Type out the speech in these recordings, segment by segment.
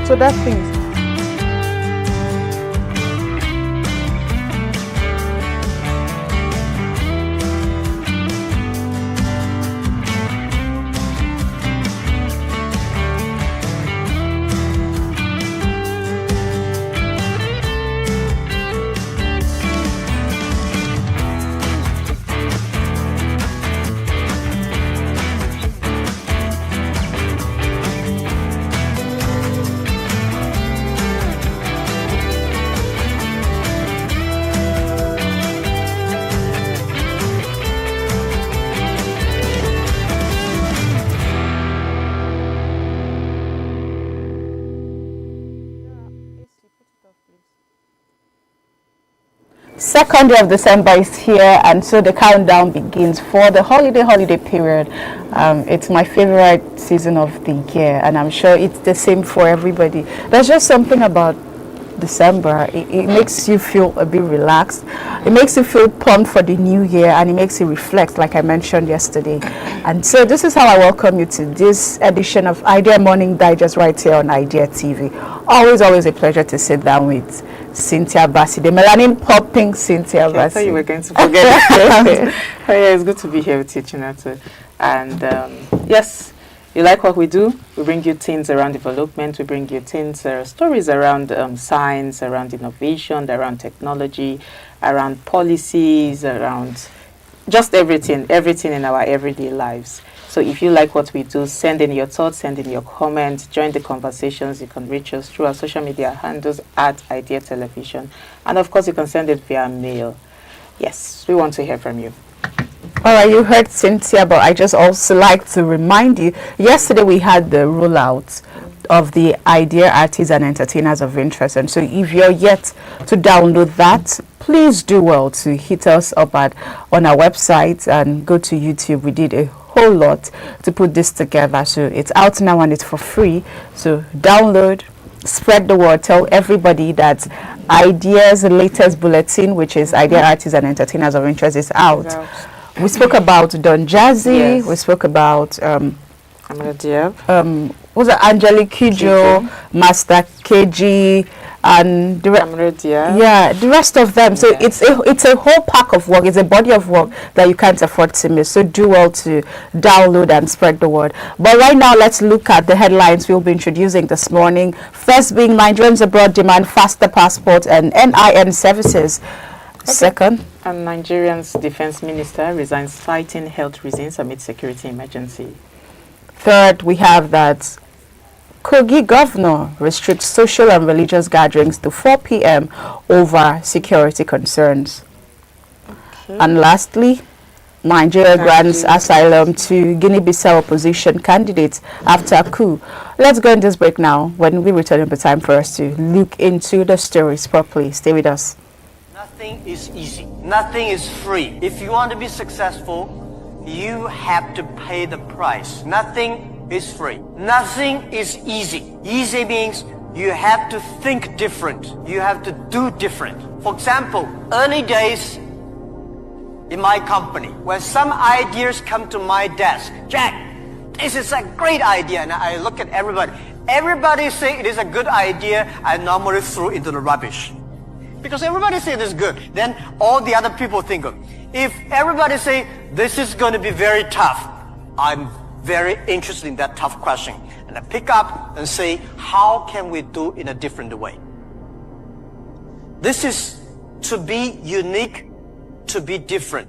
So that things. Second day of December is here, and so the countdown begins for the holiday period. It's my favorite season of the year, and I'm sure it's the same for everybody. There's just something about December. It makes you feel a bit relaxed. It makes you feel pumped for the new year, and it makes you reflect, like I mentioned yesterday. And so this is how I welcome you to this edition of Idea Morning Digest right here on Idea TV. Always a pleasure to sit down with Cynthia Bassi, the melanin popping Cynthia Bassi. I thought you were going to forget it. Oh, yeah, it's good to be here with you, Chinatu. And yes, you like what we do. We bring you things around development. We bring you things, stories around science, around innovation, around technology, around policies, around just everything in our everyday lives. So if you like what we do, send in your thoughts, send in your comments, join the conversations. You can reach us through our social media handles at Idea Television. And of course, you can send it via mail. Yes, we want to hear from you. All right, you heard Cynthia, but I just also like to remind you, yesterday we had the rollout of the Idea Artists and Entertainers of Interest. And so if you're yet to download that, please do well to hit us up on our website and go to YouTube. We did a whole lot to put this together, so it's out now and it's for free. So download, spread the word, tell everybody that Idea's latest bulletin, which is Idea Artists and Entertainers of Interest, is out. We spoke about Don Jazzy. Yes. We spoke about was it Angelique Kidjo, Master KG, and the rest of them. So it's a whole pack of work. It's a body of work that you can't afford to miss. So do well to download and spread the word. But right now, let's look at the headlines we'll be introducing this morning. First being Nigerians abroad demand faster passport and NIN services. Okay. Second, Nigerian's defense minister resigns fighting health reasons amid security emergency. Third, we have that Kogi governor restricts social and religious gatherings to 4 p.m. over security concerns. Okay. And lastly, Nigeria grants asylum to Guinea-Bissau Opposition Candidate after a coup. Let's go in this break now. When we return, it'll be time for us to look into the stories properly. Stay with us. Nothing is easy. Nothing is free. If you want to be successful, you have to pay the price. Nothing is free. Nothing is easy. Easy means you have to think different. You have to do different. For example, early days in my company, when some ideas come to my desk, Jack, this is a great idea, and I look at everybody. Everybody say it is a good idea, I normally throw it into the rubbish. Because everybody say it is good, then all the other people think of. If everybody say this is going to be very tough, I'm very interested in that tough question. And I pick up and say, how can we do in a different way? This is to be unique, to be different.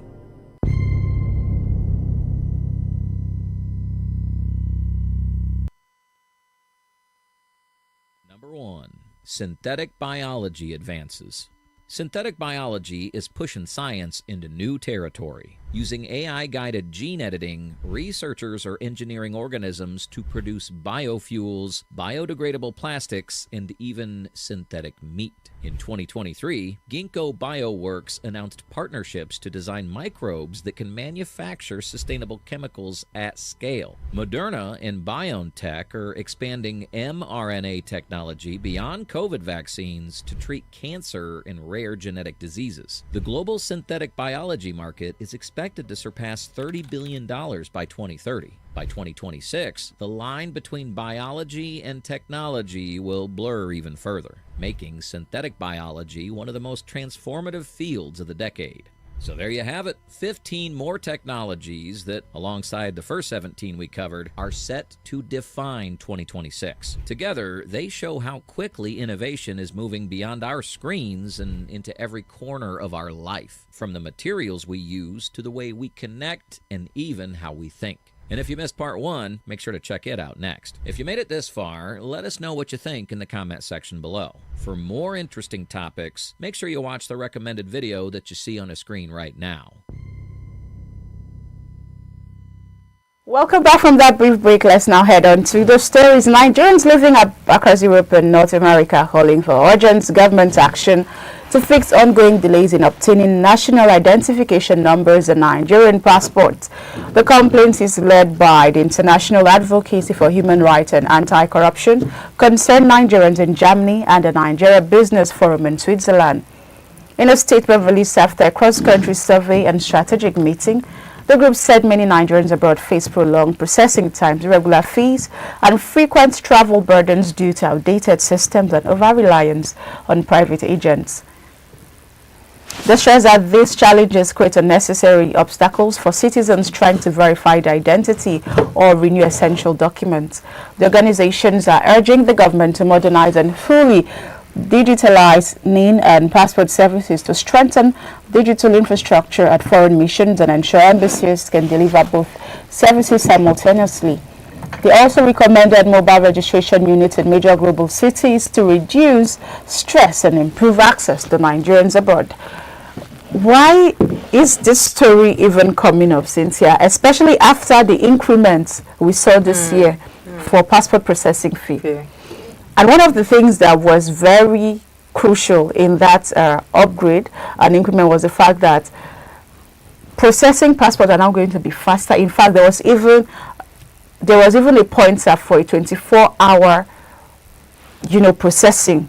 Number 1. Synthetic biology advances. Synthetic biology is pushing science into new territory. Using AI-guided gene editing, researchers are engineering organisms to produce biofuels, biodegradable plastics, and even synthetic meat. In 2023, Ginkgo Bioworks announced partnerships to design microbes that can manufacture sustainable chemicals at scale. Moderna and BioNTech are expanding mRNA technology beyond COVID vaccines to treat cancer and rare genetic diseases. The global synthetic biology market is expanding expected to surpass $30 billion by 2030. By 2026, the line between biology and technology will blur even further, making synthetic biology one of the most transformative fields of the decade. So there you have it, 15 more technologies that, alongside the first 17 we covered, are set to define 2026. Together, they show how quickly innovation is moving beyond our screens and into every corner of our life, from the materials we use to the way we connect and even how we think. And if you missed part 1, make sure to check it out next. If you made it this far, let us know what you think in the comment section below. For more interesting topics, make sure you watch the recommended video that you see on the screen right now. Welcome back from that brief break. Let's now head on to the stories. Nigerians living across Europe and North America calling for urgent government action to fix ongoing delays in obtaining national identification numbers and Nigerian passports. The complaint is led by the International Advocacy for Human Rights and Anti-Corruption, Concerned Nigerians in Germany, and the Nigeria Business Forum in Switzerland. In a statement released after a cross-country survey and strategic meeting, the group said many Nigerians abroad face prolonged processing times, irregular fees, and frequent travel burdens due to outdated systems and over-reliance on private agents. They stress that these challenges create unnecessary obstacles for citizens trying to verify their identity or renew essential documents. The organizations are urging the government to modernize and fully digitalize NIN and passport services to strengthen digital infrastructure at foreign missions and ensure embassies can deliver both services simultaneously. They also recommended mobile registration units in major global cities to reduce stress and improve access to Nigerians abroad. Why is this story even coming up, Cynthia, especially after the increments we saw this year for passport processing fee? Yeah. And one of the things that was very crucial in that upgrade and increment was the fact that processing passports are now going to be faster. In fact, there was even a pointer for a 24-hour, processing.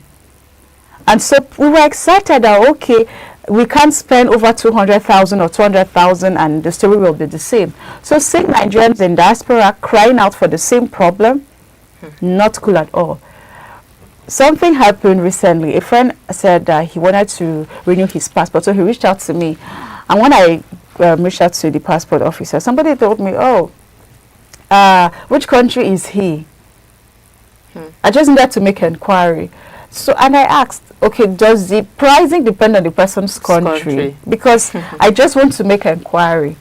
And so we were excited that, okay, we can't spend over 200,000 or 200,000 and the story will be the same. So seeing Nigerians in diaspora crying out for the same problem, not cool at all. Something happened recently. A friend said that he wanted to renew his passport, so he reached out to me. And when I reached out to the passport officer, somebody told me, which country is he? I just needed to make an inquiry. So, and I asked, okay, does the pricing depend on the person's country? Because I just want to make an inquiry.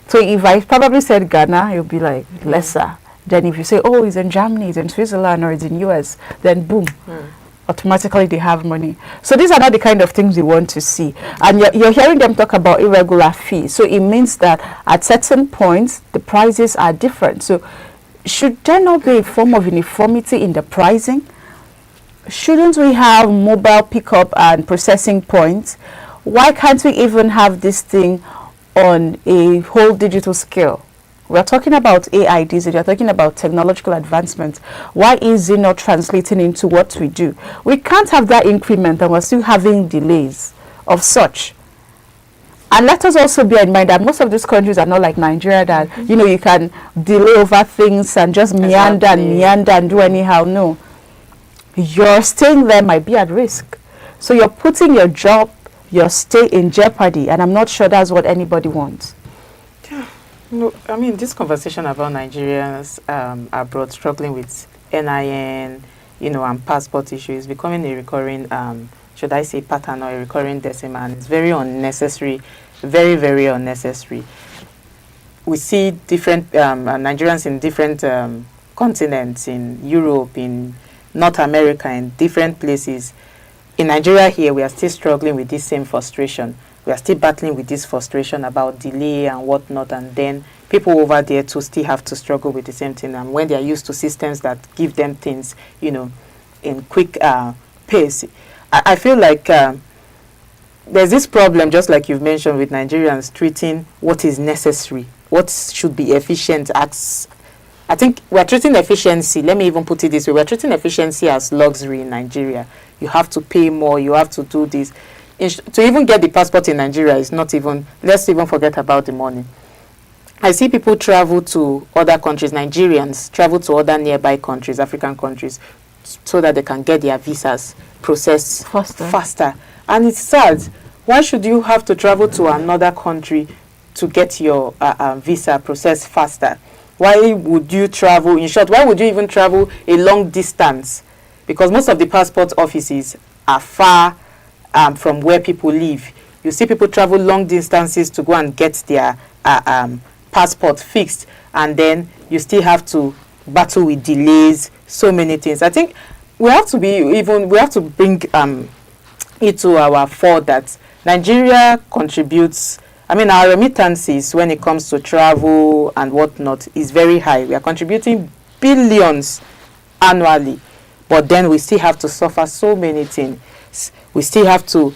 So if I probably said Ghana, it would be like lesser. Then if you say, oh, it's in Germany, it's in Switzerland, or it's in US, then boom, automatically they have money. So these are not the kind of things you want to see. And you're hearing them talk about irregular fees. So it means that at certain points, the prices are different. So should there not be a form of uniformity in the pricing? Shouldn't we have mobile pickup and processing points? Why can't we even have this thing on a whole digital scale? We're talking about AIDs, we're talking about technological advancement. Why is it not translating into what we do? We can't have that increment and we're still having delays of such. And let us also bear in mind that most of these countries are not like Nigeria that, you can delay over things and just meander and do anyhow. No. Your staying there might be at risk. So you're putting your job, your stay in jeopardy, and I'm not sure that's what anybody wants. No, I mean, this conversation about Nigerians abroad struggling with NIN, and passport issues is becoming a recurring, should I say, pattern or a recurring decimal, and it's very unnecessary, very, very unnecessary. We see different Nigerians in different continents, in Europe, in North America, in different places. In Nigeria here, we are still struggling with this same frustration. We are still battling with this frustration about delay and whatnot, and then people over there too still have to struggle with the same thing. And when they are used to systems that give them things, in quick pace, I feel like there's this problem, just like you've mentioned, with Nigerians treating what is necessary, what should be efficient as. I think we're treating efficiency, let me even put it this way, we're treating efficiency as luxury in Nigeria. You have to pay more, you have to do this. to even get the passport in Nigeria is not even, let's even forget about the money. I see people travel to other countries, Nigerians travel to other nearby countries, African countries, so that they can get their visas processed faster. And it's sad. Why should you have to travel to another country to get your visa processed faster? Why would you travel, in short, why would you even travel a long distance? Because most of the passport offices are far from where people live. You see people travel long distances to go and get their passport fixed, and then you still have to battle with delays, so many things. I think we have to bring it to our fore that Nigeria contributes. I mean, our remittances when it comes to travel and whatnot is very high. We are contributing billions annually, but then we still have to suffer so many things. We still have to,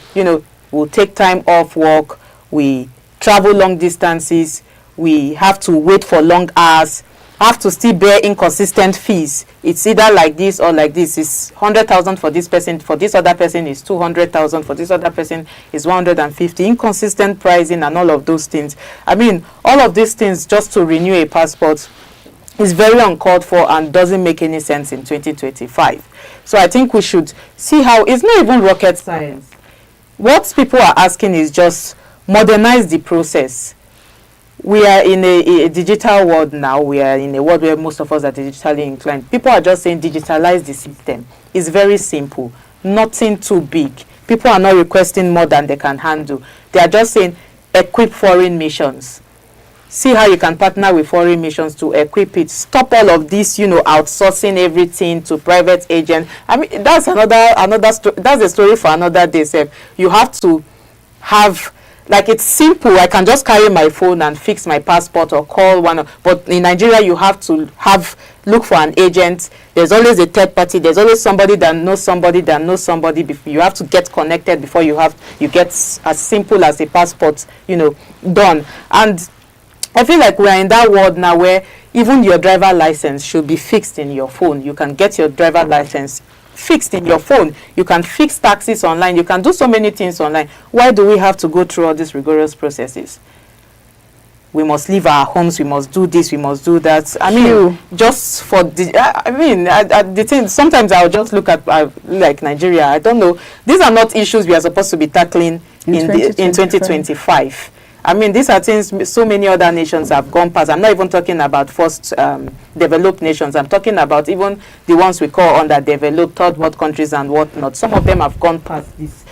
we'll take time off work, we travel long distances, we have to wait for long hours, have to still bear inconsistent fees. It's either like this or like this. It's 100,000 for this person, for this other person is 200,000, for this other person is 150. Inconsistent pricing and all of those things. I mean, all of these things just to renew a passport is very uncalled for and doesn't make any sense in 2025. So I think we should see how, it's not even rocket science. What people are asking is just modernize the process. We are in a digital world now. We are in a world where most of us are digitally inclined. People are just saying digitalize the system. It's very simple, nothing too big. People are not requesting more than they can handle. They are just saying equip foreign missions. See how you can partner with foreign missions to equip it. Stop all of this, outsourcing everything to private agents. I mean, that's another story. That's a story for another day, sir. You have to have, like, it's simple. I can just carry my phone and fix my passport or call one. But in Nigeria, you have to look for an agent. There's always a third party. There's always somebody that knows somebody that knows somebody. You have to get connected before you get as simple as a passport, done. And I feel like we're in that world now where even your driver license should be fixed in your phone. You can get your driver license fixed in your phone. You can fix taxes online. You can do so many things online. Why do we have to go through all these rigorous processes? We must leave our homes. We must do this. We must do that. I mean, just for the thing. Sometimes I'll just look at like Nigeria. I don't know. These are not issues we are supposed to be tackling in 2025. I mean, these are things so many other nations have gone past. I'm not even talking about first developed nations. I'm talking about even the ones we call underdeveloped, third world countries and whatnot. Some of them have gone past this,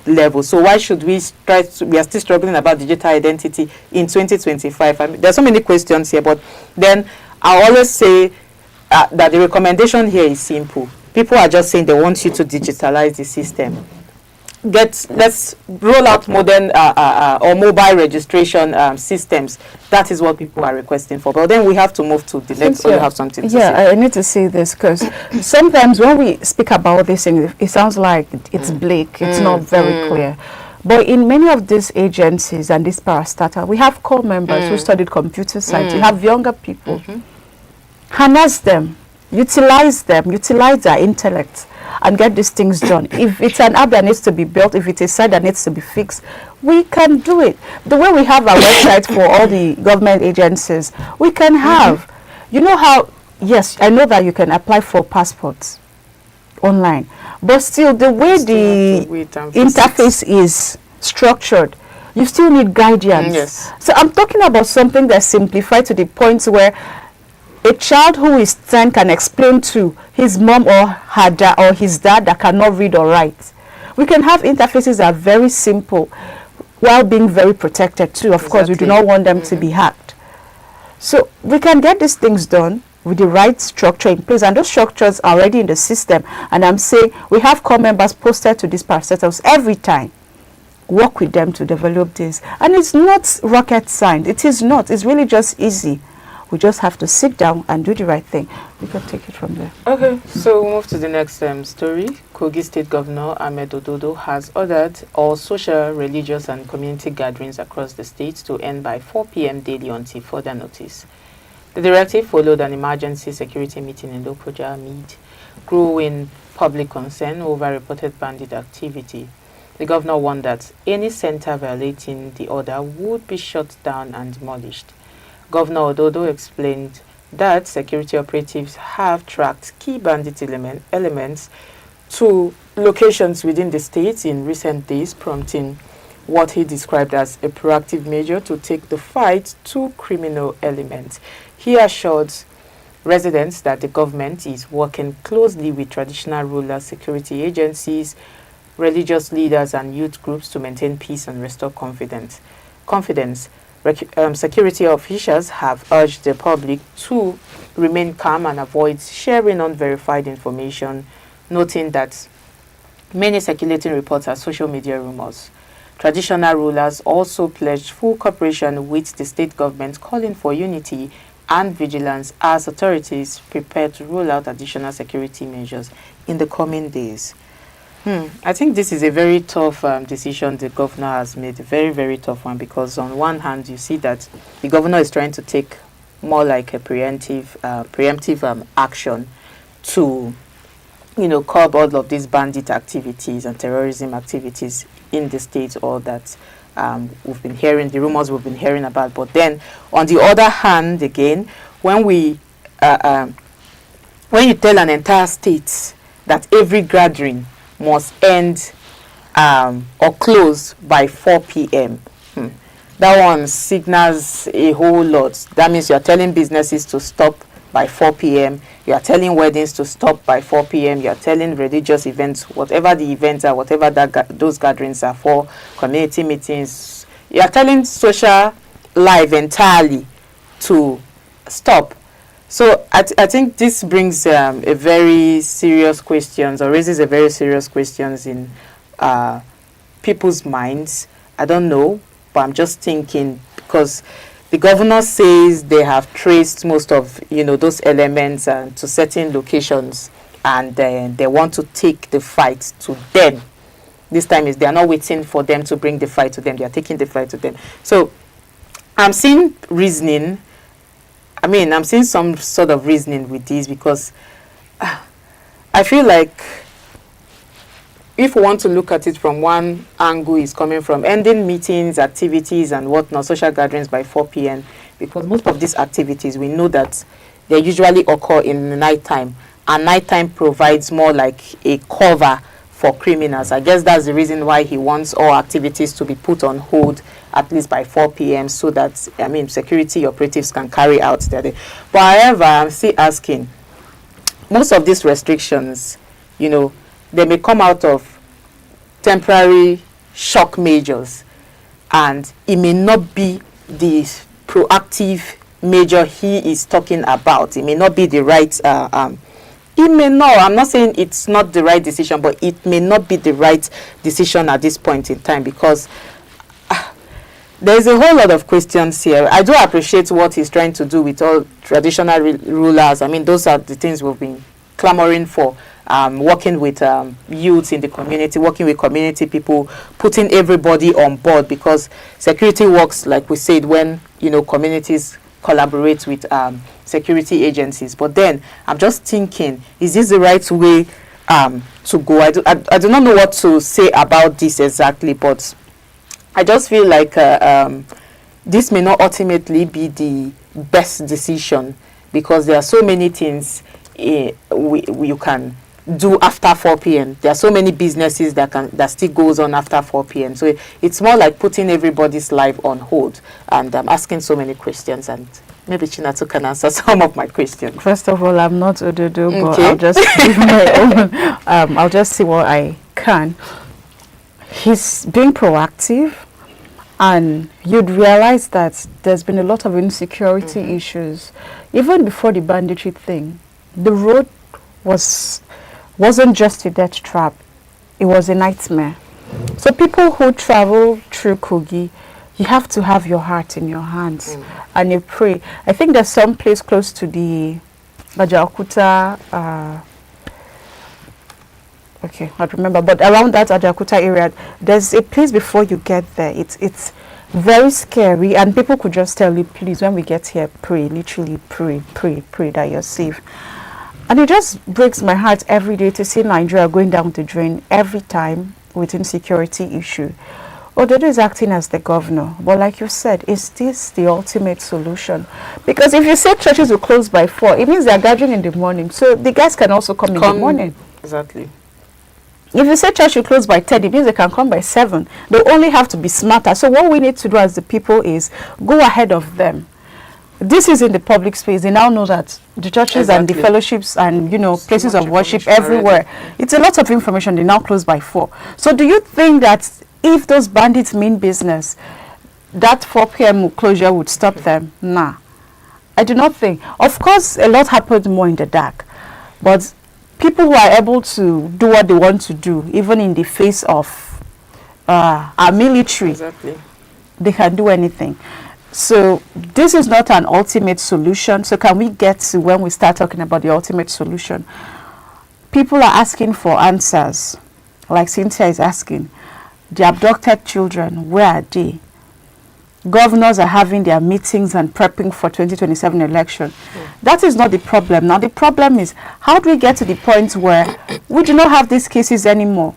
level. So why should we we are still struggling about digital identity in 2025? I mean, there's so many questions here, but then I always say that the recommendation here is simple. People are just saying they want you to digitalize the system. Let's roll out modern or mobile registration systems. That is what people are requesting for. But then we have to move to the next. Or you have something to say? Yeah, I need to say this because sometimes when we speak about this thing, it sounds like it's bleak. It's not very clear. But in many of these agencies and this parastatal, we have core members who studied computer science. You have younger people. Harness them, utilize their intellect, and get these things done. If it's an app that needs to be built, if it's a site that needs to be fixed, we can do it. The way we have our website for all the government agencies, we can have. You know how, yes, I know that you can apply for passports online, but still the way the interface is structured, you still need guidance. Yes. So I'm talking about something that's simplified to the point where a child who is 10 can explain to his mom or her dad or his dad that cannot read or write. We can have interfaces that are very simple while being very protected too. Of course, we do not want them to be hacked. So we can get these things done with the right structure in place, and those structures are already in the system. And I'm saying we have core members posted to these parastatals every time. Work with them to develop this. And it's not rocket science. It is not. It's really just easy. We just have to sit down and do the right thing. We can take it from there. Okay, so we'll move to the next story. Kogi State Governor Mohammed Ododo has ordered all social, religious and community gatherings across the state to end by 4 p.m. daily until further notice. The directive followed an emergency security meeting in Lokoja amid growing public concern over reported bandit activity. The governor warned that any center violating the order would be shut down and demolished. Governor Ododo explained that security operatives have tracked key bandit elements to locations within the state in recent days, prompting what he described as a proactive measure to take the fight to criminal elements. He assured residents that the government is working closely with traditional ruler security agencies, religious leaders and youth groups to maintain peace and restore confidence. Security officials have urged the public to remain calm and avoid sharing unverified information, noting that many circulating reports are social media rumors. Traditional rulers also pledged full cooperation with the state government, calling for unity and vigilance as authorities prepare to roll out additional security measures in the coming days. I think this is a very tough decision the governor has made, a very, very tough one, because on one hand, you see that the governor is trying to take more like a preemptive action to, curb all of these bandit activities and terrorism activities in the state, or that we've been hearing, the rumors we've been hearing about. But then, on the other hand, again, when you tell an entire state that every gathering must end or close by 4 p.m. That one signals a whole lot. That means you are telling businesses to stop by 4 p.m. You are telling weddings to stop by 4 p.m. You are telling religious events, whatever the events are, whatever those gatherings are for, community meetings. You are telling social life entirely to stop. So I think this brings a very serious questions, or raises a very serious questions in people's minds. I don't know, but I'm just thinking, because the governor says they have traced most of those elements to certain locations, and they want to take the fight to them. This time is they are not waiting for them to bring the fight to them; they are taking the fight to them. So I'm seeing reasoning. I'm seeing some sort of reasoning with this, because I feel like if we want to look at it from one angle, is coming from ending meetings, activities and whatnot, social gatherings by 4 p.m. Because most of these activities, we know that they usually occur in the nighttime, and nighttime provides more like a cover for criminals. I guess that's the reason why he wants all activities to be put on hold at least by 4 p.m. so that, security operatives can carry out their day. But however, I'm still asking, most of these restrictions, they may come out of temporary shock measures, and it may not be the proactive measure he is talking about. It may not be the right I'm not saying it's not the right decision, but it may not be the right decision at this point in time, because there's a whole lot of questions here. I do appreciate what he's trying to do with all traditional rulers. Those are the things we've been clamoring for. Working with youths in the community, working with community people, putting everybody on board, because security works, like we said, when communities collaborate with security agencies. But then I'm just thinking, is this the right way to go? I do not know what to say about this exactly, but I just feel like this may not ultimately be the best decision, because there are so many things you can do after 4 p.m. There are so many businesses that still goes on after 4 p.m. So it's more like putting everybody's life on hold. And I'm asking so many questions, and maybe Chinatu can answer some of my questions. First of all, I'm not Ododo, but Okay. I'll just give my own. I'll just see what I can. He's being proactive, and you'd realize that there's been a lot of insecurity issues. Even before the banditry thing, the road wasn't just a death trap, it was a nightmare. So people who travel through Kogi, you have to have your heart in your hands and you pray. I think there's some place close to the Ajaokuta, okay, I don't remember, but around that Ajaokuta area, there's a place before you get there. It's very scary, and people could just tell you, please, when we get here, pray, literally pray that you're safe. And it just breaks my heart every day to see Nigeria going down the drain every time with insecurity issue. Ododo is acting as the governor, but like you said, is this the ultimate solution? Because if you say churches will close by 4, it means they're gathering in the morning, so the guys can also come in the morning. Exactly. If you say church will close by 10, it means they can come by 7. They only have to be smarter. So what we need to do as the people is go ahead of them. This is in the public space. They now know that the churches and the fellowships and, places of worship everywhere. It's a lot of information. They now close by 4. So do you think that if those bandits mean business, that 4 p.m. closure would stop them? Nah. I do not think. Of course, a lot happened more in the dark. But people who are able to do what they want to do, even in the face of our military, they can do anything. So this is not an ultimate solution. So can we get to when we start talking about the ultimate solution? People are asking for answers, like Cynthia is asking. The abducted children, where are they? Governors are having their meetings and prepping for 2027 election. That is not the problem. Now the problem is, how do we get to the point where we do not have these cases anymore?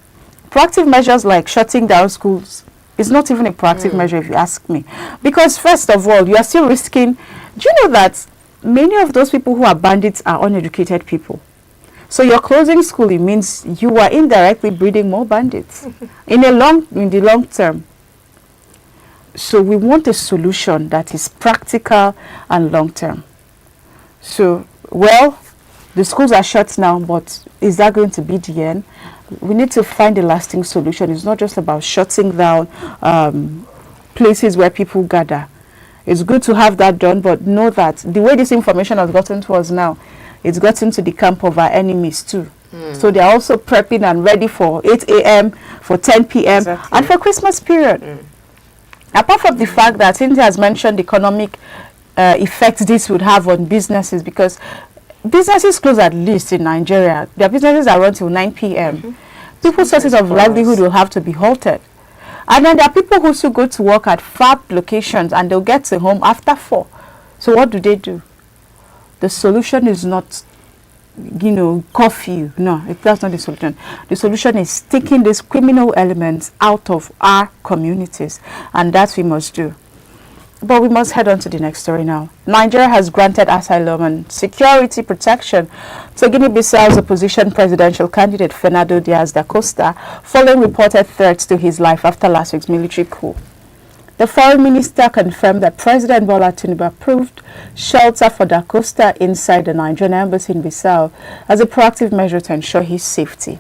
Proactive measures like shutting down schools is not even a proactive measure, if you ask me. Because first of all, you are still risking. Do you know that many of those people who are bandits are uneducated people? So you're closing school, it means you are indirectly breeding more bandits in the long term. So we want a solution that is practical and long term. So, well, the schools are shut now, but is that going to be the end? We need to find a lasting solution. It's not just about shutting down places where people gather. It's good to have that done, but know that the way this information has gotten to us now, it's gotten to the camp of our enemies too. So they're also prepping and ready for 8 a.m., for 10 p.m., and for Christmas period. Apart from the fact that Cynthia has mentioned the economic effect this would have on businesses, because businesses close at least in Nigeria. Their businesses are run till 9 p.m. People's sources of livelihood will have to be halted. And then there are people who still go to work at far locations and they'll get to home after 4. So what do? The solution is not, curfew. No, that's not the solution. The solution is taking these criminal elements out of our communities. And that we must do. But we must head on to the next story now. Nigeria has granted asylum and security protection to Guinea-Bissau's opposition presidential candidate Fernando Diaz da Costa following reported threats to his life after last week's military coup. The foreign minister confirmed that President Bola Tinubu approved shelter for da Costa inside the Nigerian embassy in Bissau as a proactive measure to ensure his safety.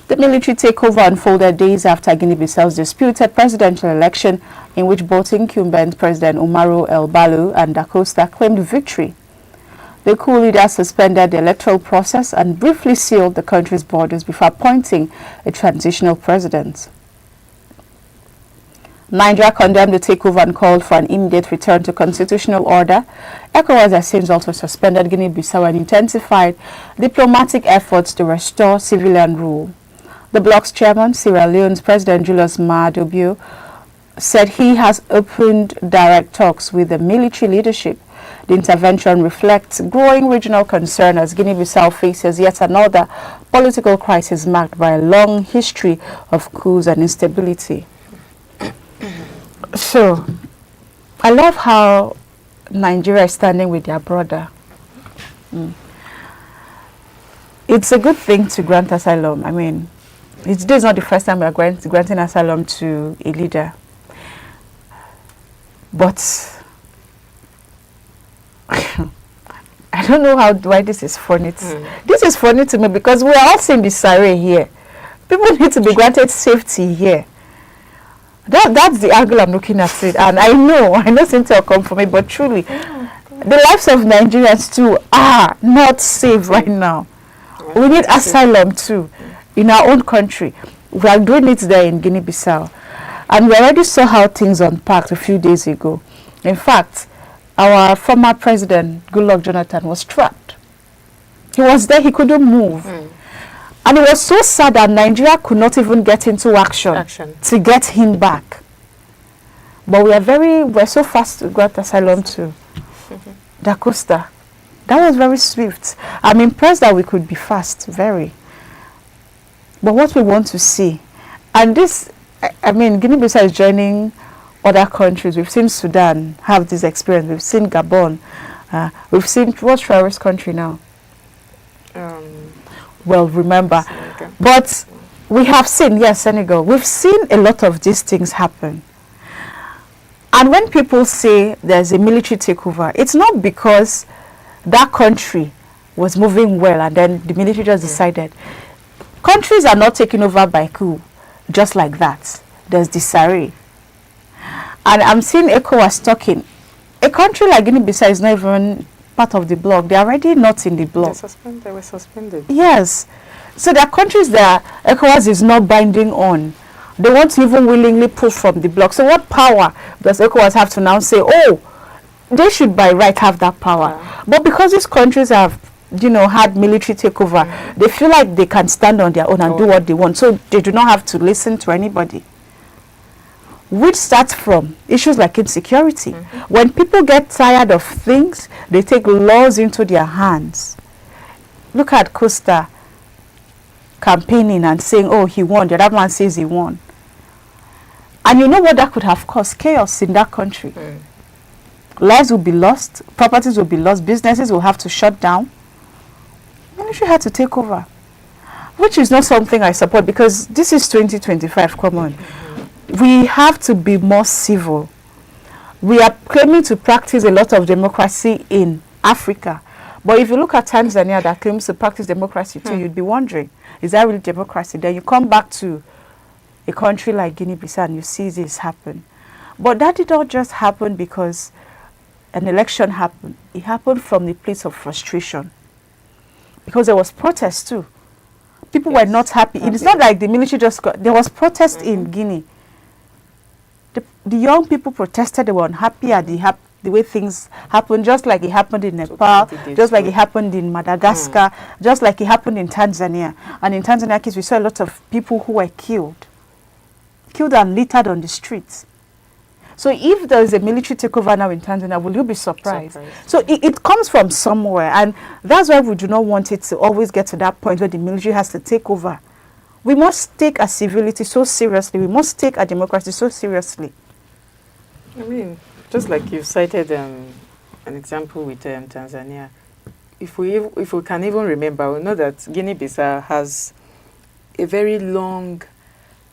The military takeover unfolded days after Guinea-Bissau's disputed presidential election, in which both incumbent President Umaru El Balu and da Costa claimed victory. The coup leader suspended the electoral process and briefly sealed the country's borders before appointing a transitional president. Nigeria condemned the takeover and called for an immediate return to constitutional order. ECOWAS has since also suspended Guinea-Bissau and intensified diplomatic efforts to restore civilian rule. The bloc's chairman, Sierra Leone's President Julius Maada Bio, said he has opened direct talks with the military leadership. The intervention reflects growing regional concern as Guinea-Bissau faces yet another political crisis marked by a long history of coups and instability. So, I love how Nigeria is standing with their brother. It's a good thing to grant asylum. I mean, this is not the first time we are granting asylum to a leader. But I don't know why this is funny. This is funny to me because we are all seeing the disarray here. People need to be granted safety here. That's the angle I'm looking at it. And I know Cynthia will come for me, but truly, the lives of Nigerians too are not safe right now. We need asylum too in our own country. We are doing it there in Guinea-Bissau. And we already saw how things unpacked a few days ago. In fact, our former president, Goodluck Jonathan, was trapped. He was there, he couldn't move. And it was so sad that Nigeria could not even get into action to get him back. But we're so fast to grant asylum to da Costa. That was very swift. I'm impressed that we could be fast, very. But what we want to see, And this, I mean, Guinea-Bissau is joining other countries. We've seen Sudan have this experience. We've seen Gabon. We've seen, what's Traore's country now? Well, remember. Senegal. But we have seen, yes, Senegal. We've seen a lot of these things happen. And when people say there's a military takeover, it's not because that country was moving well and then the military just decided. Countries are not taken over by coup just like that. There's disarray. And I'm seeing ECOWAS talking. A country like Guinea-Bissau is not even part of the bloc. They're already not in the bloc. They were suspended. Yes. So there are countries that ECOWAS is not binding on. They won't even willingly pull from the bloc. So what power does ECOWAS have to now say, oh, they should by right have that power? Yeah. But because these countries have, had military takeover, they feel like they can stand on their own and do what they want. So they do not have to listen to anybody. Which starts from issues like insecurity. When people get tired of things, they take laws into their hands. Look at Costa campaigning and saying, oh, he won. The other man says he won. And you know what that could have caused? Chaos in that country. Lives will be lost, properties will be lost, businesses will have to shut down. Military had to take over, which is not something I support, because this is 2025, come on. We have to be more civil. We are claiming to practice a lot of democracy in Africa. But if you look at Tanzania that claims to practice democracy too, you'd be wondering, is that really democracy? Then you come back to a country like Guinea-Bissau and you see this happen. But that did not just happen because an election happened. It happened from the place of frustration. Because there was protest too. People were not happy. It's not like the military just got... There was protest in Guinea. The young people protested. They were unhappy at the way things happened, just like it happened in Nepal, just like it happened in Madagascar, just like it happened in Tanzania. And in Tanzania case, we saw a lot of people who were killed and littered on the streets. So if there is a military takeover now in Tanzania, will you be surprised? So it comes from somewhere, and that's why we do not want it to always get to that point where the military has to take over. We must take our civility so seriously. We must take our democracy so seriously. I mean, just like you cited an example with Tanzania, if we can even remember, we know that Guinea-Bissau has a very long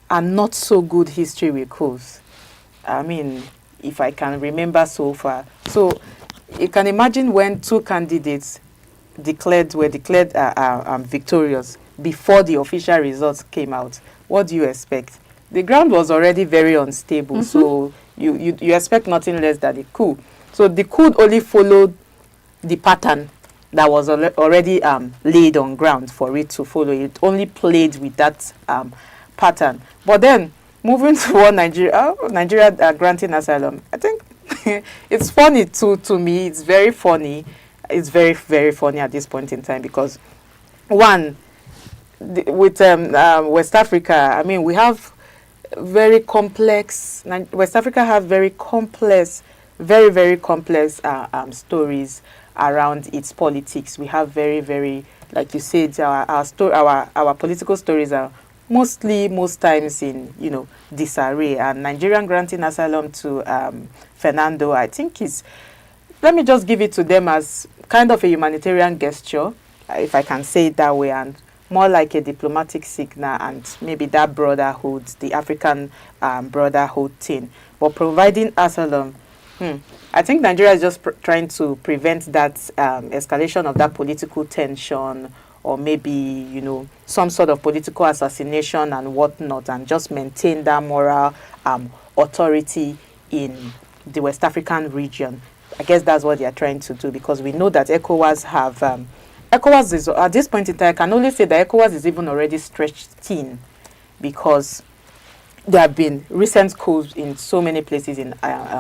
and not so good history with coups. I mean, if I can remember so far. So you can imagine when two candidates were declared victorious before the official results came out. What do you expect? The ground was already very unstable, so you expect nothing less than a coup. So the coup only followed the pattern that was already laid on ground for it to follow. It only played with that pattern. But then, moving to what Nigeria granting asylum, I think it's funny to me. It's very funny. It's very, very funny at this point in time because, one, with West Africa, I mean, we have very complex, West Africa have very complex, very, very complex stories around its politics. We have very, very, like you said, our political stories are most times in, disarray. And Nigerian granting asylum to Fernando, I think let me just give it to them as kind of a humanitarian gesture, if I can say it that way, and more like a diplomatic signal and maybe that brotherhood, the African brotherhood thing. But providing asylum, I think Nigeria is just trying to prevent that escalation of that political tension, or maybe, some sort of political assassination and whatnot, and just maintain that moral authority in the West African region. I guess that's what they are trying to do, because we know that ECOWAS have... ECOWAS is, at this point in time, I can only say that ECOWAS is even already stretched thin, because there have been recent coups in so many places in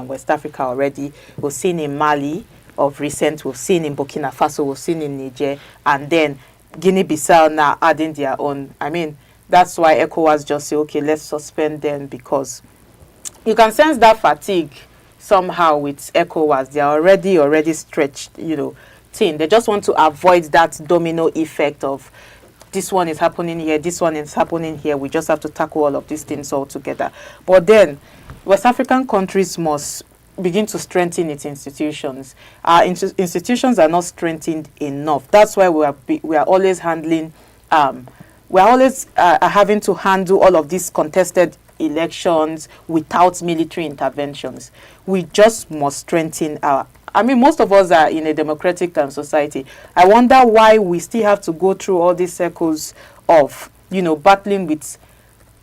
West Africa already. We've seen in Mali of recent, we've seen in Burkina Faso, we've seen in Niger, and then Guinea-Bissau now adding their own. I mean, that's why ECOWAS just say, okay, let's suspend them, because you can sense that fatigue somehow with ECOWAS. They are already stretched, thin. They just want to avoid that domino effect of this one is happening here, this one is happening here. We just have to tackle all of these things all together. But then West African countries must begin to strengthen its institutions. Our institutions are not strengthened enough. That's why we are always handling, we are always having to handle all of these contested elections without military interventions. We just must strengthen our. I mean, most of us are in a democratic society. I wonder why we still have to go through all these circles of, battling with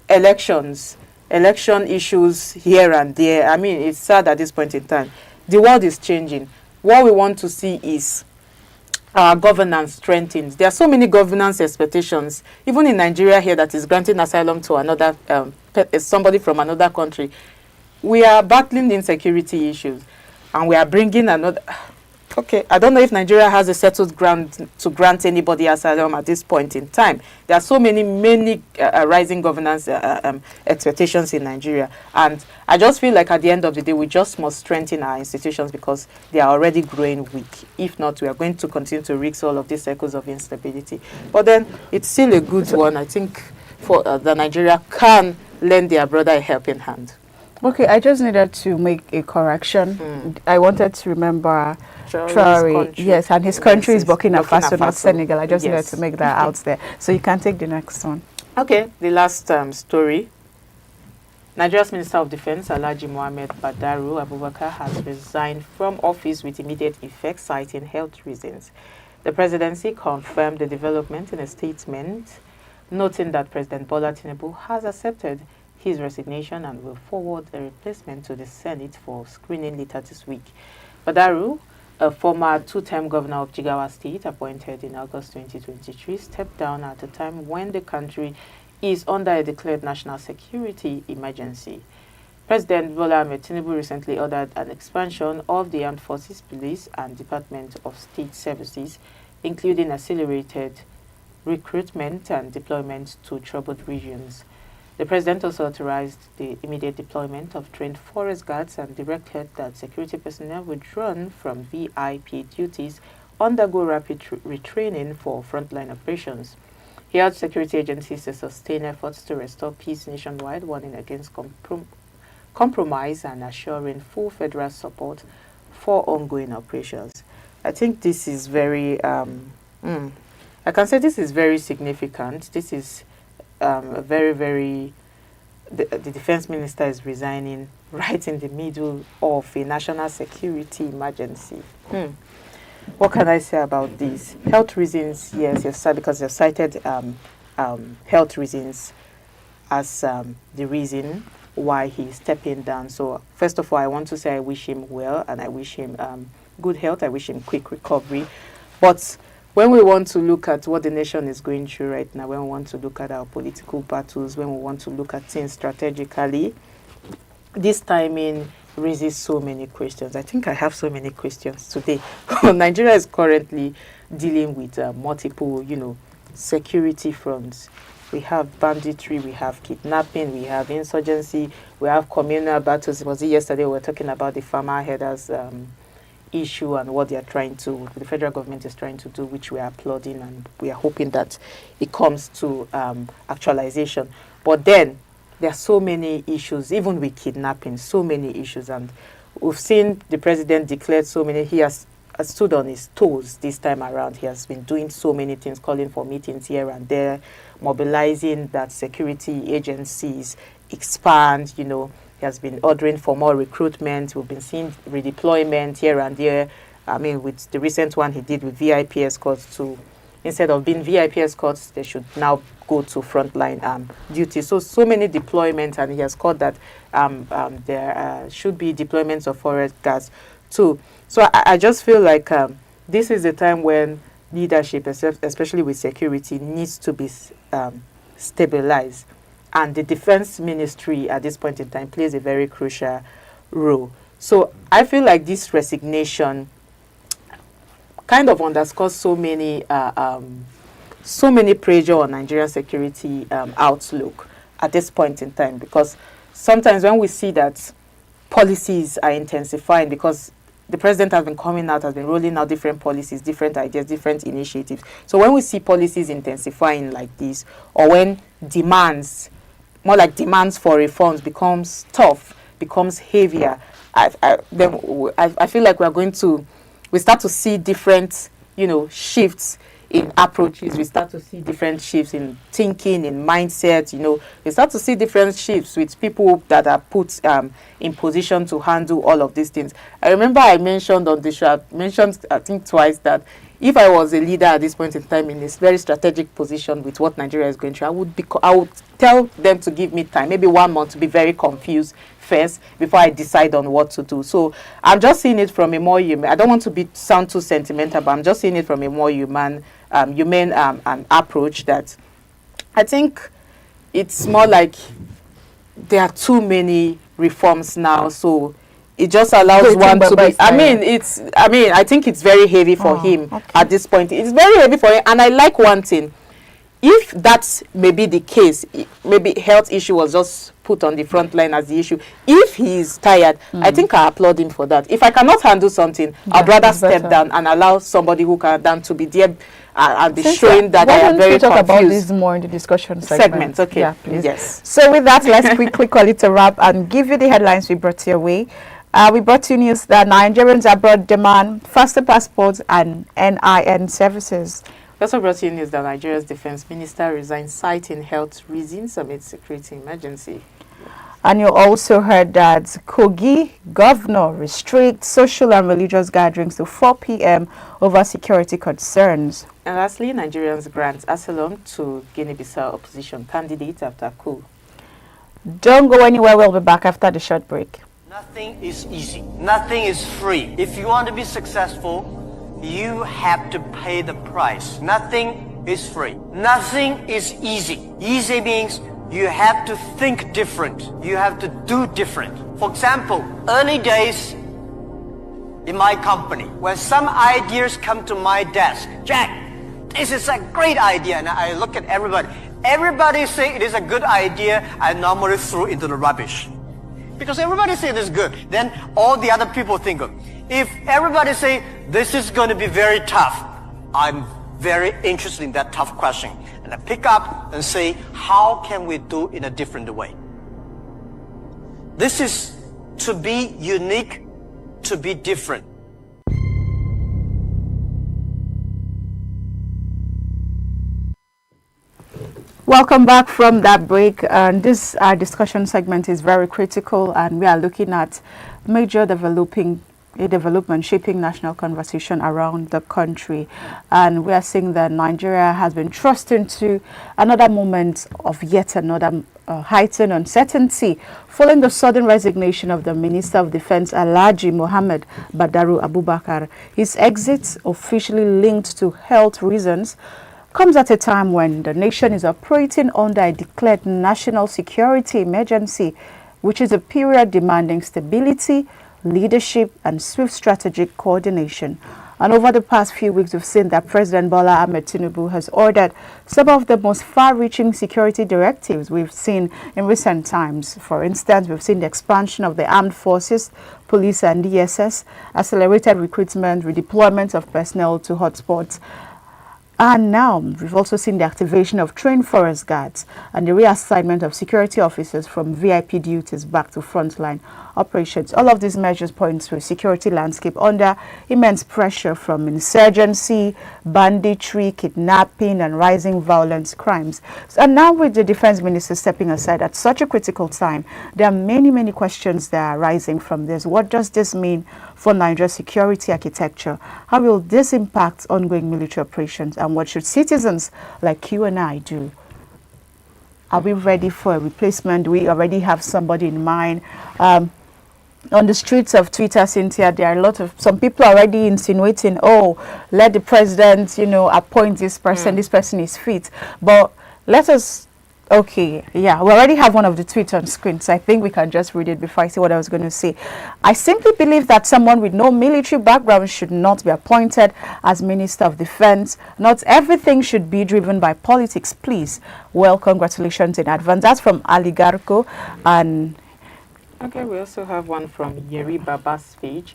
elections, election issues here and there. I mean, it's sad at this point in time. The world is changing. What we want to see is our governance strengthened. There are so many governance expectations, even in Nigeria here, that is granting asylum to another somebody from another country. We are battling insecurity issues, and we are bringing another. Okay, I don't know if Nigeria has a settled ground to grant anybody asylum at this point in time. There are so many rising governance expectations in Nigeria. And I just feel like at the end of the day, we just must strengthen our institutions because they are already growing weak. If not, we are going to continue to risk all of these cycles of instability. But then it's still a good one, I think, for that Nigeria can lend their brother a helping hand. Okay, I just needed to make a correction. I wanted to remember Traore, yes, and his country is Burkina Faso, not Senegal. I just needed to make that out there. So you can take the next one. Okay, the last story. Nigeria's Minister of Defense, Alhaji Mohammed Badaru Abubakar, has resigned from office with immediate effect, citing health reasons. The presidency confirmed the development in a statement, noting that President Bola Tinubu has accepted his resignation and will forward a replacement to the Senate for screening later this week. Badaru, a former two-term governor of Jigawa State, appointed in August 2023, stepped down at a time when the country is under a declared national security emergency. President Bola Ahmed Tinubu recently ordered an expansion of the Armed Forces, Police, and Department of State Services, including accelerated recruitment and deployment to troubled regions. The president also authorized the immediate deployment of trained forest guards and directed that security personnel withdrawn from VIP duties undergo rapid retraining for frontline operations. He urged security agencies to sustain efforts to restore peace nationwide, warning against compromise and assuring full federal support for ongoing operations. I think this is very, I can say this is very significant. This is the defense minister is resigning right in the middle of a national security emergency. What can I say about this? Health reasons, yes, because you've cited health reasons as the reason why he's stepping down. So first of all, I want to say I wish him well and I wish him good health. I wish him quick recovery. But when we want to look at what the nation is going through right now, when we want to look at our political battles, when we want to look at things strategically, this timing raises so many questions. I think I have so many questions today. Nigeria is currently dealing with multiple, security fronts. We have banditry, we have kidnapping, we have insurgency, we have communal battles. Was it yesterday we were talking about the farmer headers issue and what they are trying to, the federal government is trying to do, which we are applauding, and we are hoping that it comes to actualization. But then there are so many issues, even with kidnapping, so many issues, and we've seen the president declared so many. He has stood on his toes this time around. He has been doing so many things, calling for meetings here and there, mobilizing that security agencies expand, He has been ordering for more recruitment. We've been seeing redeployment here and there. I mean, with the recent one he did with VIP escorts, instead of being VIP escorts, they should now go to frontline duty. So many deployments, and he has called that there should be deployments of forest guards too. So I just feel like this is the time when leadership, especially with security, needs to be stabilized. And the defense ministry at this point in time plays a very crucial role. So I feel like this resignation kind of underscores so many pressure on Nigerian security outlook at this point in time, because sometimes when we see that policies are intensifying because the president has been coming out, has been rolling out different policies, different ideas, different initiatives. So when we see policies intensifying like this, or when demands, more like demands for reforms becomes tough, becomes heavier, I feel like we start to see different, shifts in approaches. We start to see different shifts in thinking, in mindset. We start to see different shifts with people that are put in position to handle all of these things. I remember I mentioned on the show, I think twice, that if I was a leader at this point in time in this very strategic position with what Nigeria is going through, I would tell them to give me time, maybe 1 month, to be very confused first before I decide on what to do. So I'm just seeing it from a more human. I don't want to sound too sentimental, but I'm just seeing it from a more humane approach. That I think it's more like there are too many reforms now, so it just allows one to be. I think it's very heavy for him at this point. It's very heavy for him, and I like one thing. If that may be the case, maybe health issue was just put on the front line as the issue. If he is tired, I think I applaud him for that. If I cannot handle something, I'd rather step down and allow somebody who can down to be there and be showing that I am very confused. Why don't we talk about this more in the discussion segment? Okay. Yeah, please. Yes. So with that, let's quickly call it a wrap and give you the headlines we brought your way. We brought you news that Nigerians abroad demand faster passports and NIN services. We also brought you news that Nigeria's defense minister resigns, citing health reasons amid security emergency. And you also heard that Kogi governor restricts social and religious gatherings to 4 p.m. over security concerns. And lastly, Nigerians grant asylum to Guinea-Bissau Opposition Candidate after coup. Don't go anywhere. We'll be back after the short break. Nothing is easy. Nothing is free. If you want to be successful, you have to pay the price. Nothing is free. Nothing is easy. Easy means you have to think different. You have to do different. For example, early days in my company, when some ideas come to my desk, Jack, this is a great idea, and I look at everybody. Everybody say it is a good idea, I normally throw it into the rubbish. Because everybody say it is good, then all the other people think of. If everybody say this is going to be very tough, I'm very interested in that tough question. And I pick up and say, how can we do in a different way? This is to be unique, to be different. Welcome back from that break. And this discussion segment is very critical, and we are looking at major development shaping national conversation around the country. And we are seeing that Nigeria has been thrust into another moment of yet another heightened uncertainty following the sudden resignation of the Minister of Defense, Alhaji Mohammed Badaru Abubakar. His exit, officially linked to health reasons, comes at a time when the nation is operating under a declared national security emergency, which is a period demanding stability, leadership, and swift strategic coordination. And over the past few weeks, we've seen that President Bola Ahmed Tinubu has ordered some of the most far-reaching security directives we've seen in recent times. For instance, we've seen the expansion of the armed forces, police and DSS, accelerated recruitment, redeployment of personnel to hotspots. And now we've also seen the activation of trained forest guards and the reassignment of security officers from VIP duties back to frontline operations. All of these measures point to a security landscape under immense pressure from insurgency, banditry, kidnapping, and rising violence crimes. And now with the defense minister stepping aside at such a critical time, there are many questions that are rising from this. What does this mean for Nigeria's security architecture? How will this impact ongoing military operations? And what should citizens like you and I do? Are we ready for a replacement? Do we already have somebody in mind? On the streets of Twitter, Cynthia, there are some people already insinuating, oh, let the president, appoint this person, this person is fit. But let us, okay, yeah, we already have one of the tweets on screen, so I think we can just read it before I say what I was going to say. I simply believe that someone with no military background should not be appointed as Minister of Defense. Not everything should be driven by politics, please. Well, congratulations in advance. That's from Ali Garko. And okay, we also have one from Yeri Baba's page.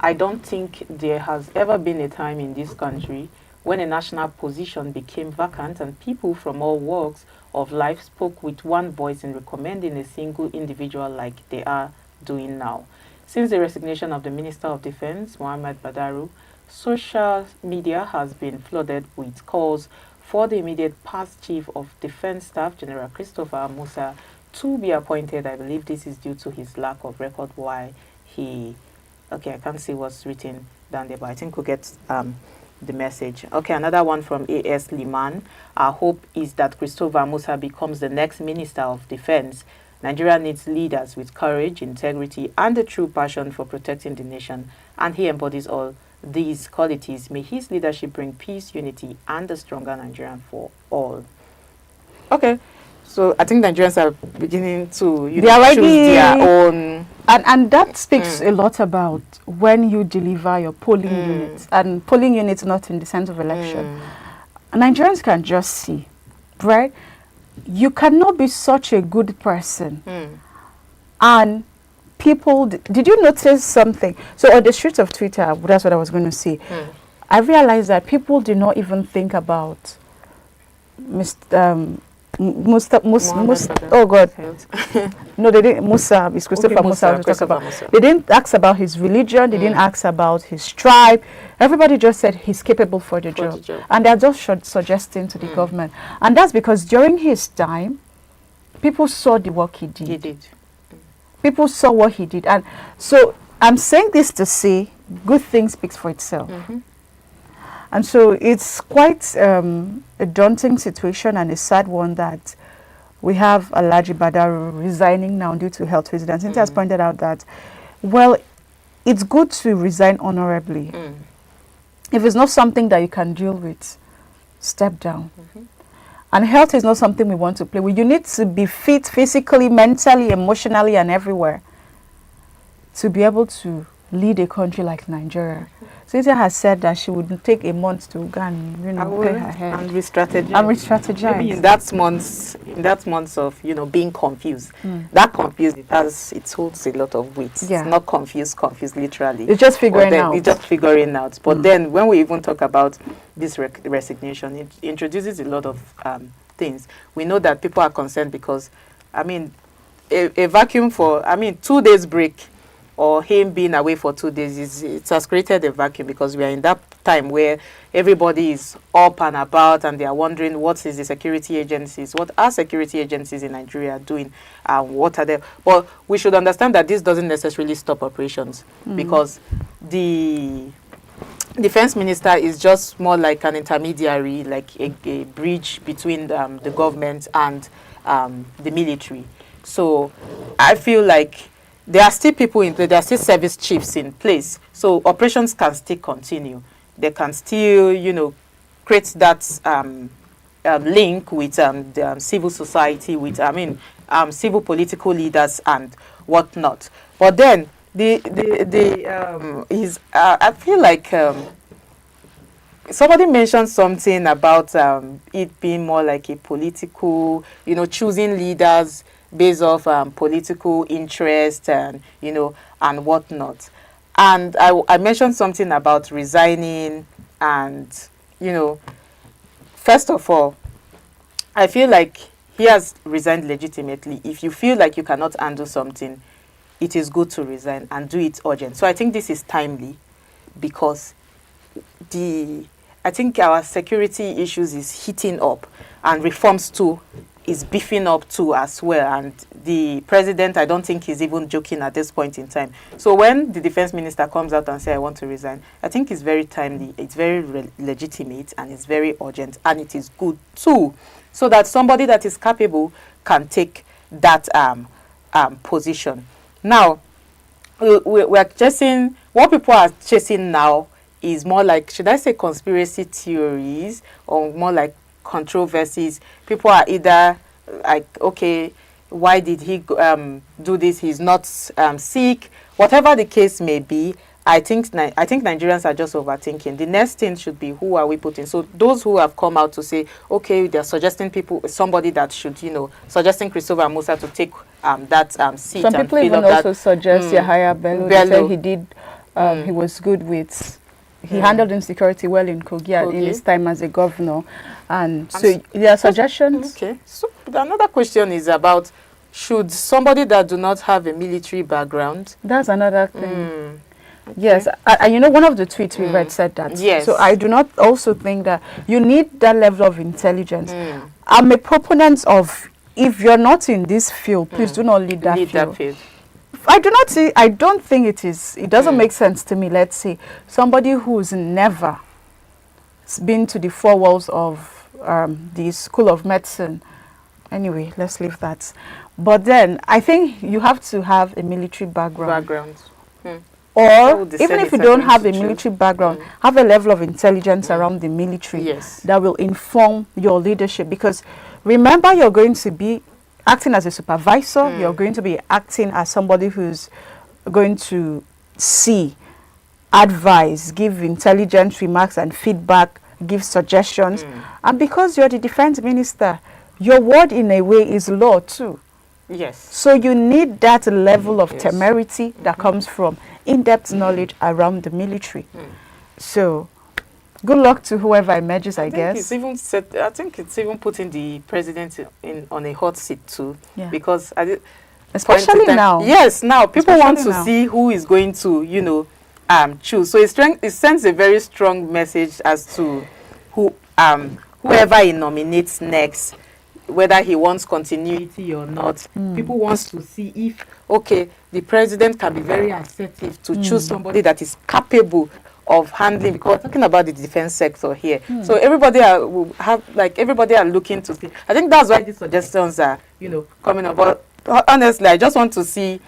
I don't think there has ever been a time in this country when a national position became vacant and people from all walks of life spoke with one voice in recommending a single individual like they are doing now. Since the resignation of the Minister of Defense, Mohammed Badaru, social media has been flooded with calls for the immediate past Chief of Defense Staff, General Christopher Musa, to be appointed. I believe this is due to his lack of record why he... Okay, I can't see what's written down there, but I think we'll get the message. Okay, another one from A.S. Liman. Our hope is that Christopher Musa becomes the next Minister of Defense. Nigeria needs leaders with courage, integrity, and a true passion for protecting the nation, and he embodies all these qualities. May his leadership bring peace, unity, and a stronger Nigerian for all. Okay, so I think Nigerians are beginning to choose their own... And that speaks a lot about when you deliver your polling units, and polling units not in the sense of election. Nigerians can just see, right? You cannot be such a good person and people... Did you notice something? So on the streets of Twitter, that's what I was going to say. I realized that people do not even think about oh God. No, they didn't. Musa, it's Christopher Okay, Musa. Musa. They didn't ask about his religion. They didn't ask about his tribe. Everybody just said he's capable for the job. And they're just suggesting to the government. And that's because during his time, people saw the work he did. He did. People saw what he did. And so I'm saying this to say good thing speaks for itself. And so it's quite a daunting situation and a sad one that we have Alhaji Badaru resigning now due to health reasons. Cynthia has pointed out that, well, it's good to resign honorably. If it's not something that you can deal with, step down. And health is not something we want to play with. You need to be fit physically, mentally, emotionally, and everywhere to be able to lead a country like Nigeria. Cynthia has said that she would take a month to go and, clear her head. And re-strategize. Maybe in that months of, being confused. That confused, it holds a lot of weight. Yeah. It's not confused literally. It's just figuring out. It's just figuring out. But then when we even talk about this resignation, it introduces a lot of things. We know that people are concerned because, a vacuum for, 2 days break, or him being away for 2 days, it has created a vacuum because we are in that time where everybody is up and about and they are wondering what are security agencies in Nigeria doing, and what are they. But we should understand that this doesn't necessarily stop operations because the defense minister is just more like an intermediary, like a bridge between the government and the military. So I feel like there are still people in place, there are still service chiefs in place. So operations can still continue. They can still, create that link with the civil society, with, civil political leaders and whatnot. But then, I feel like somebody mentioned something about it being more like a political, choosing leaders based off political interest and and whatnot. And I mentioned something about resigning, and first of all, I feel like he has resigned legitimately. If you feel like you cannot handle something, it is good to resign and do it urgent. So I think this is timely because I think our security issues is heating up, and reforms too is beefing up too as well. And the president, I don't think he's even joking at this point in time. So when the defense minister comes out and says, I want to resign, I think it's very timely, it's very legitimate, and it's very urgent, and it is good too, so that somebody that is capable can take that position. Now, we're chasing, what people are chasing now is more like, should I say conspiracy theories, or more like controversies. People are either like, okay, why did he do this? He's not sick. Whatever the case may be, I think Nigerians are just overthinking. The next thing should be, who are we putting? So those who have come out to say, okay, they're suggesting somebody that should, suggesting Christopher Musa to take that seat. Some people even also suggest Yahaya Bello. They say he did He was good with. He handled insecurity well in Kogi in his time as a governor, and so there are suggestions. Okay. So another question is about, should somebody that do not have a military background? That's another thing. Yes, and you know, one of the tweets we read said that. Yes. So I do not also think that you need that level of intelligence. I'm a proponent of, if you're not in this field, please do not lead that field. I don't think it doesn't make sense to me. Let's say somebody who's never been to the four walls of the School of Medicine. Anyway, let's leave that. But then I think you have to have a military background. Or even if you don't have a military background, have a level of intelligence around the military that will inform your leadership. Because remember, you're going to be acting as a supervisor, you're going to be acting as somebody who's going to see, advise, give intelligent remarks and feedback, give suggestions. And because you're the defense minister, your word in a way is law too. Yes. So you need that level of temerity that comes from in-depth knowledge around the military. So good luck to whoever emerges, I guess. I think it's even putting the president on a hot seat too. Because especially now. Yes, now people want to see who is going to, choose. So it sends a very strong message as to whoever he nominates next, whether he wants continuity or not. People wants to see if, the president can be very assertive to choose somebody that is capable of handling, because we're talking about the defense sector here. So everybody are looking to see. I think that's why these suggestions are, coming up. But honestly, I just want to see,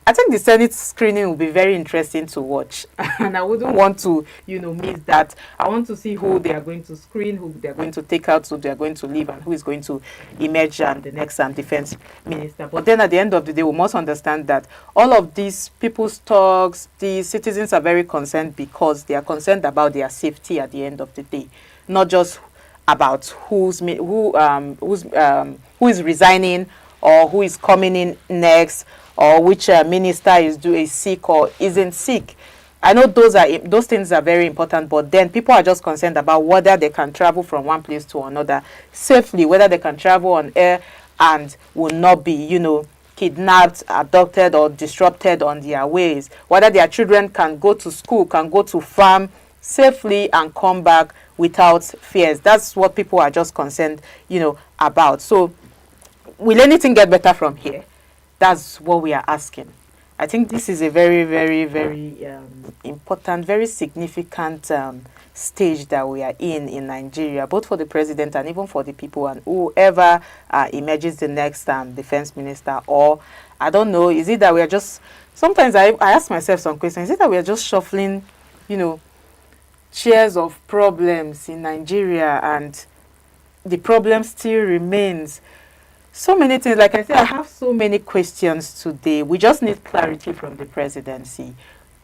I think the Senate screening will be very interesting to watch. And I wouldn't want to, miss that. I want to see who they are going to screen, who they are going to take out, who they are going to leave, and who is going to emerge the next defense minister. But then at the end of the day, we must understand that all of these people's talks, the citizens are very concerned because they are concerned about their safety at the end of the day, not just about who is resigning or who is coming in next, or which minister is sick or isn't sick. I know those things are very important, but then people are just concerned about whether they can travel from one place to another safely, whether they can travel on air and will not be, kidnapped, abducted, or disrupted on their ways, whether their children can go to school, can go to farm safely and come back without fears. That's what people are just concerned, about. So will anything get better from here? That's what we are asking. I think this is a very, very, very important, very significant stage that we are in Nigeria, both for the president and even for the people and whoever emerges the next defense minister. Or, I don't know, is it that we are just, sometimes I ask myself some questions, is it that we are just shuffling, chairs of problems in Nigeria and the problem still remains? So many things. Like I said, I have so many questions today. We just need clarity from the presidency,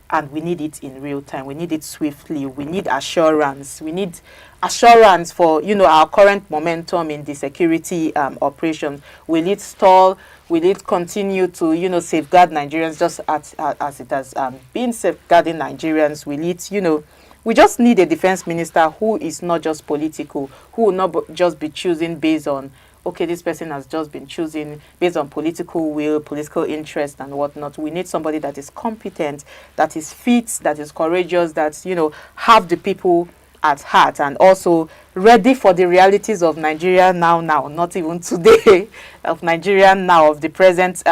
and we need it in real time. We need it swiftly. We need assurance. We need assurance for, our current momentum in the security operations. Will it stall? Will it continue to, safeguard Nigerians just as it has been safeguarding Nigerians? Will it, we just need a defense minister who is not just political, who will not just be choosing based on, this person has just been choosing based on political will, political interest and whatnot. We need somebody that is competent, that is fit, that is courageous, that, have the people at heart, and also ready for the realities of Nigeria now, not even today, of Nigeria now, of the present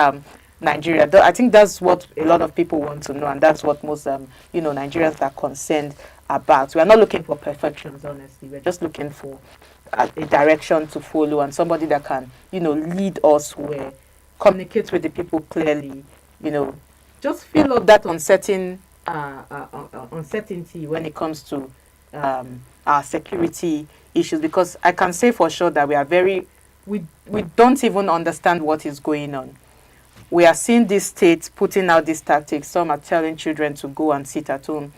Nigeria. I think that's what a lot of people want to know, and that's what most, Nigerians are concerned about. We are not looking for perfections, honestly. We're just looking for a direction to follow, and somebody that can, lead us where, communicate with the people clearly, just fill up that uncertainty when it comes to our security issues. Because I can say for sure that we don't even understand what is going on. We are seeing these states putting out these tactics. Some are telling children to go and sit at home.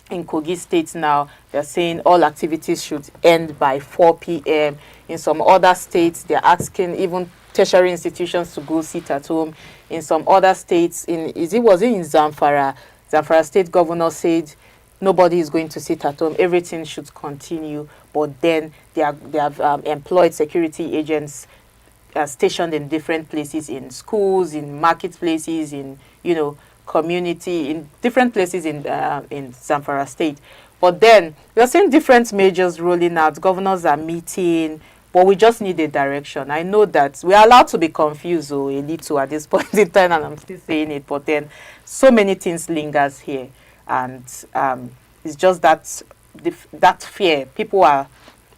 In Kogi State now, they're saying all activities should end by 4 p.m. In some other states, they're asking, even tertiary institutions to go sit at home. In some other states, was it in Zamfara? Zamfara state governor said nobody is going to sit at home. Everything should continue. But then they have employed security agents stationed in different places, in schools, in marketplaces, in community, in different places in Zamfara state. But then we are seeing different measures rolling out. Governors are meeting, but we just need a direction. I know that we are allowed to be confused a little at this point in time, and I'm still saying it. But then so many things lingers here, and it's just that fear. People are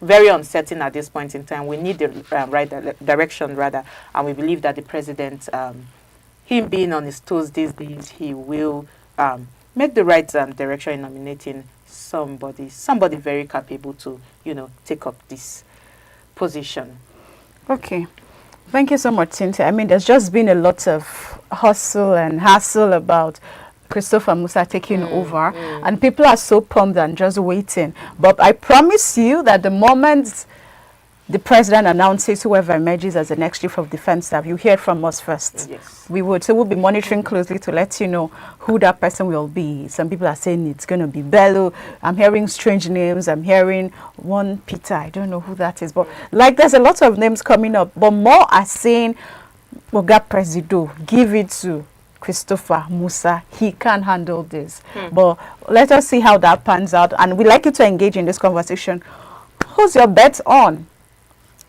very uncertain at this point in time. We need the right direction, rather, and we believe that the president, him being on his toes these days, he will make the right direction in nominating somebody very capable to, take up this position. Okay. Thank you so much, Cynthia. I mean, there's just been a lot of hustle and hassle about Christopher Musa taking over, and people are so pumped and just waiting. But I promise you that the moment the president announces whoever emerges as the next chief of defense staff, you hear it from us first. Yes. We would. So we'll be monitoring closely to let you know who that person will be. Some people are saying it's going to be Bello. I'm hearing strange names. I'm hearing one Peter. I don't know who that is. But like there's a lot of names coming up. But more are saying, Oga Presido, give it to Christopher Musa. He can handle this. But let us see how that pans out. And we'd like you to engage in this conversation. Who's your bet on?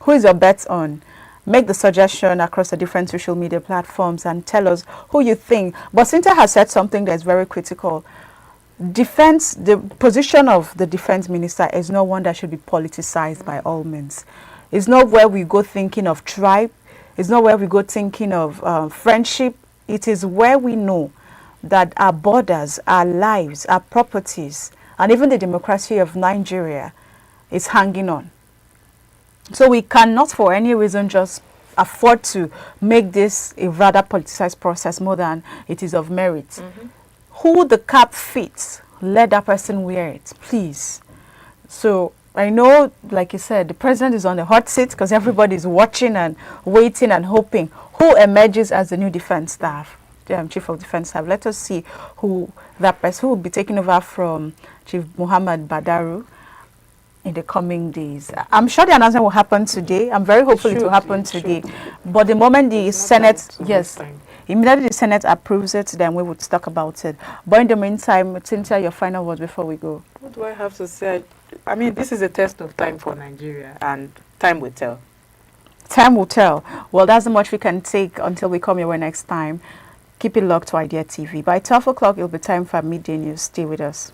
Who is your bet on? Make the suggestion across the different social media platforms and tell us who you think. But Cynthia has said something that's very critical. Defense, the position of the defense minister is not one that should be politicized by all means. It's not where we go thinking of tribe. It's not where we go thinking of friendship. It is where we know that our borders, our lives, our properties, and even the democracy of Nigeria is hanging on. So we cannot for any reason just afford to make this a rather politicized process more than it is of merit. Who the cap fits, let that person wear it, please. So I know, like you said, the president is on the hot seat because everybody is watching and waiting and hoping. Who emerges as the new defense staff, chief of defense staff? Let us see who that person, who will be taking over from Chief Mohammed Badaru in the coming days. I'm sure the announcement will happen today. I'm very hopeful it will happen today. But the moment the Senate, immediately the Senate approves it, then we would talk about it. But in the meantime, Cynthia, your final words before we go. What do I have to say? I mean, this is a test of time for Nigeria, and time will tell. Time will tell. Well, that's how much we can take until we come your way next time. Keep it locked to Idea TV. By 12 o'clock, it'll be time for midday news. Stay with us.